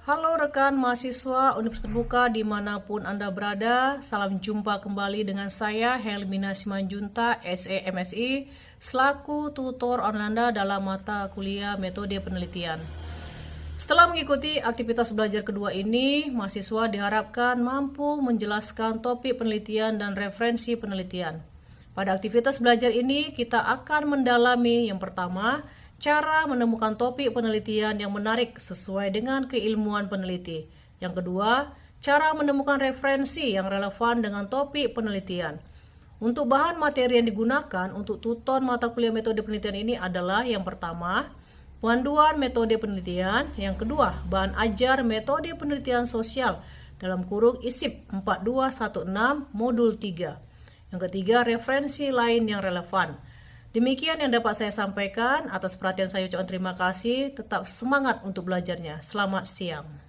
Halo rekan mahasiswa Universitas Terbuka dimanapun Anda berada, salam jumpa kembali dengan saya Helmina Simanjunta, SE MSI, selaku tutor online Anda dalam mata kuliah metode penelitian. Setelah mengikuti aktivitas belajar kedua ini, mahasiswa diharapkan mampu menjelaskan topik penelitian dan referensi penelitian. Pada aktivitas belajar ini, kita akan mendalami yang pertama, cara menemukan topik penelitian yang menarik sesuai dengan keilmuan peneliti. Yang kedua, cara menemukan referensi yang relevan dengan topik penelitian. Untuk bahan materi yang digunakan untuk tutor mata kuliah metode penelitian ini adalah yang pertama, panduan metode penelitian, yang kedua, bahan ajar metode penelitian sosial dalam kurung ISIP 4216 modul 3. Yang ketiga, referensi lain yang relevan. Demikian yang dapat saya sampaikan. Atas perhatian saya ucapkan terima kasih. Tetap semangat untuk belajarnya. Selamat siang.